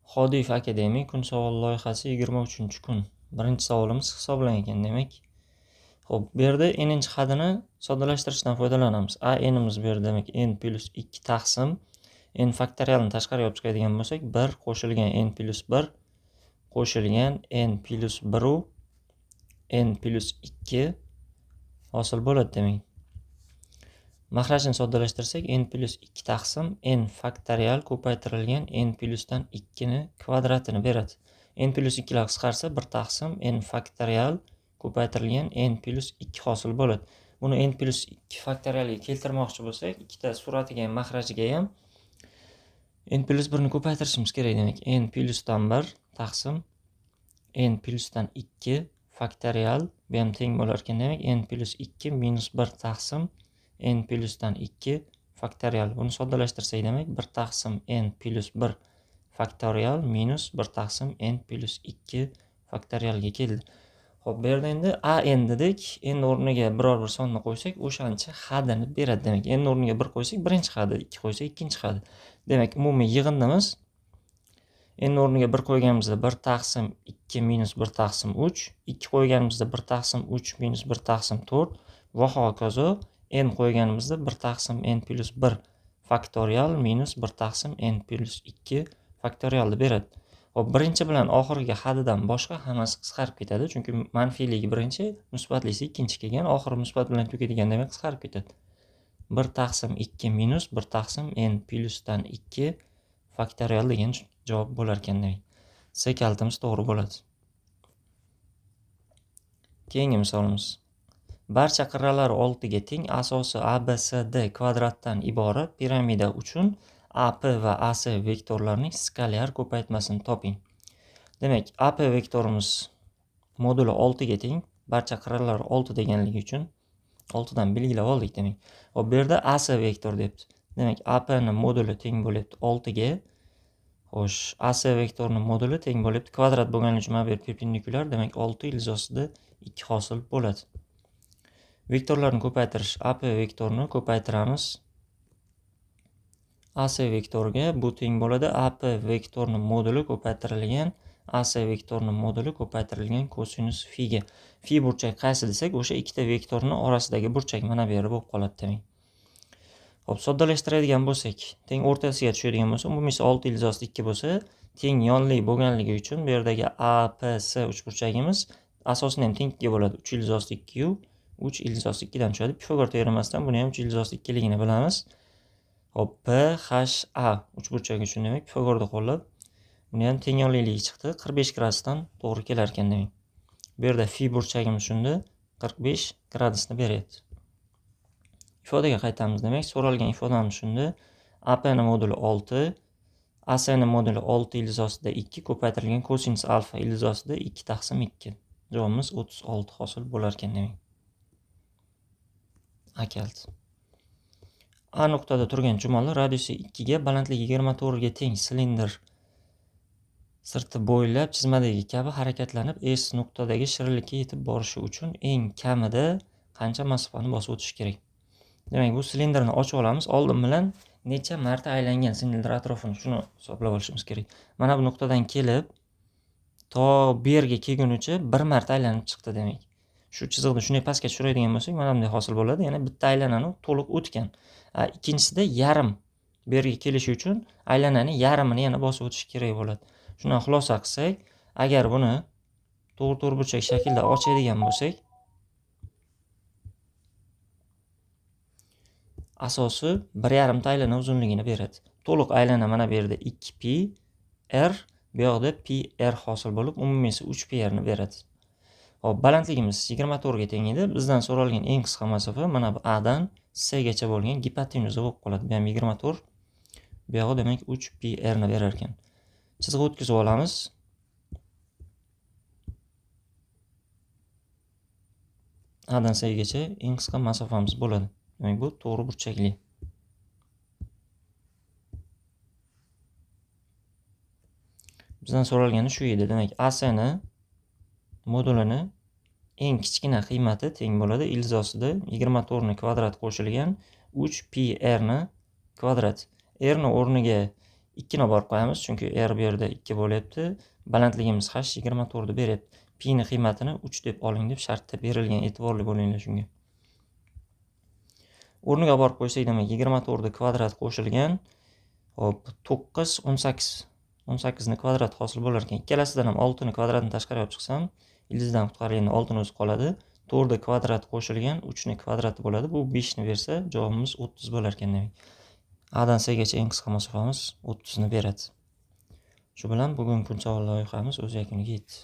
Xodif akademik kun savol loyihasi 23-kun. Birinchi savolimiz hisoblangan ekan demak. Xo'p, bu yerda n'inchi hadini soddalashtirishdan foydalanamiz. A n'imiz bu yerda demak n plus 2 taqsim n faktorialni tashqariga olib chiqadigan bo'lsak, 1 qo'shilgan n plus 1 qo'shilgan n plus 1 n plus 2 hosil bo'ladi demak. Mahrajini soddalashtirsak, n plus 2 taqsim n faktorial ko'paytirilgan n plusdan 2 ni kvadratini beradi. N plus 2 lar qisqarsa 1 taqsim n faktorial ko'paytirilgan n plus 2 hosil bo'ladi. Buni n plus 2 faktorialga keltirmoqchi bo'lsak, ikkita suratiga ham mahrajiga ham n plus 1 ni ko'paytirishimiz kerak demak. N plusdan 1 taqsim n plusdan 2 faktorial bu ham teng bo'lar ekan demak. N plus 2 minus 1 taqsim n plusdan 2 faktorial. Buni soddalashtirsak demak 1 taqsim n plus 1 faktorial minus 1 taqsim n plus 2 faktorialga keldi. Xo'p, bu yerda endi a n dedik. N o'rniga biror bir sonni qo'ysak, o'shancha hadini beradi demak. N o'rniga 1 qo'ysak, birinchi hadi, 2 qo'ysak, ikkinchi hadi. Demak, umumiy yig'indimiz n o'rniga 1 qo'yganimizda 1 taqsim 2 minus 1 taqsim 3, 2 qo'yganimizda 1 taqsim 3 minus 1 taqsim 4 va hokazo. N qo'yganimizda 1 taqsim n plus 1 faktorial minus 1 taqsim n plus 2 faktorialni beradi. Xo'p, birinchi bilan oxirgi hadidan boshqa hammasi qisqarib ketadi, chunki manfiyligi birinchi, musbatlisi ikkinchi kelgan, oxiri musbat bilan tugaydigan demak qisqarib ketadi. 1 taqsim 2 minus 1 taqsim n plusdan 2 faktorial degan javob bo'lar ekan demak. C kalitimiz to'g'ri bo'ladi. Keyingi misolimiz. Barcha qirralari 6 ga teng asosi ABCD kvadratdan iborat piramida uchun AP va AC vektorlarining skalyar ko'paytmasini toping. Demak, AP vektorimiz moduli 6 ga teng, barcha qirralari 6 deganligi uchun 6 dan belgilab oldik demak. Hop, bu yerda AC vektor debdi. Demak, AP ning moduli teng bo'lyapti 6 ga. Xo'sh, AC vektorining moduli teng bo'lyapti kvadrat bo'lganligi uchun mana bu yer perpendikulyar, demak 6 ilizosida 2 hosil bo'ladi. Vektorlarni ko'paytirish. AP vektorini ko'paytiramiz AC vektoriga. Bu teng bo'ladi AP vektorining moduli ko'paytirilgan AC vektorining moduli ko'paytirilgan kosinus figa. Fi burchak qaysi desak, o'sha ikkita vektorning orasidagi burchak mana bu yerda bo'lib qoladi demak. Xo'p, soddalashtiradigan bo'lsak, teng o'rtasiga tushadigan bo'lsa, umumiysi 6 ilizosida 2 bo'lsa, teng yonli bo'lganligi uchun bu yerdagi APS uchburchagimiz asosini ham tengga bo'ladi. 3 ilizosida 2 yu 3 ilizosida 2 dan tushadi. Pifagor teoremasdan buni ham 3 ilizosida 2 ligini bilamiz. Hop, PHA uchburchagi uchun demak Pifagorni qo'llab buni ham teng yonliligi chiqdi. 45 gradusdan to'g'ri kelar ekan demak. Bu yerda fi burchagimiz shunda 45 gradusni beryapti. Ifodaga qaytamiz demak. So'ralgan ifodamiz shunda AP ning moduli 6, AC ning moduli 6 ilizosida 2 ko'paytirilgan kosinus alfa ilizosida 2 taqsim 2. Javobimiz 36 hosil bo'lar ekan demak. A kaliti. A nuqtada turgan chumoli radiusi 2 ga, balandligi 24 ga teng silindr sirti bo'ylab chizmadagi kabi harakatlanib S nuqtadagi shirinlikka yetib borishi uchun eng kamida qancha masofani bosib o'tish kerak? Demak, bu silindrni ochib olamiz. Oldin bilan necha marta aylangan silindr atrofini shuni hisoblab olishimiz kerak. Mana bu nuqtadan kelib to bu yerga kelgunicha 1 marta aylanib chiqdi demak. Shu chiziqni shunday pastga tushiradigan bo'lsak, mana bunday hosil bo'ladi. Yana bitta aylanani to'liq o'tgan. Ikkinchisida yarim bu yerga kelishi uchun aylanani yarimini yana bosib o'tish kerak bo'ladi. Shundan xulosa qilsak, agar buni to'g'ri burchak shaklda ochadigan bo'lsak, asosi 1,5 ta aylana uzunligini beradi. To'liq aylana mana bu yerda 2pi r, bu yoqda pi r hosil bo'lib, umumiysi 3pi r ni beradi. Hop, balandligimiz 24 ga teng edi. Bizdan so'ralgan eng qisqa masofa mana bu A dan C gacha bo'lgan gipotenuza bo'lib qoladi. Bu ham 24. Bu yog'i demak 3pi r ni berar ekan. Chiziq o'tkazib olamiz. A dan C gacha eng qisqa masofamiz bo'ladi. Demak, bu to'g'ri burchakli. Bizdan so'ralgani shu edi. Demak, AC ni modulini eng kichkina qiymati teng bo'ladi ilizosida 24 ni kvadrat qo'shilgan 3pi r ni kvadrat. R ni o'rniga 2 ni olib borib qo'yamiz, chunki r bu yerda 2 bo'lyapti. Balandligimiz h 24 beryapti. Pi ni qiymatini 3 deb oling deb shartda berilgan. E'tiborli bo'linglar shunga. O'rniga olib borib qo'ysak, demak 24 kvadrat qo'shilgan, hop 9 18. 18 ni kvadrat hosil bo'lar ekan. Ikkalasidan ham 6 ni kvadratni tashqariga olib chiqsam, ildizdan qutqarilganda 6 ni o'zi qoladi. 4 kvadrat qo'shilgan 3 ni kvadrati bo'ladi. Bu 5 ni bersa, javobimiz 30 bo'lar ekan demak. A dan C gacha eng qisqa masofamiz 30 ni beradi. Shu bilan bugungi kun savol loyihamiz o'z yakuniga yetdi.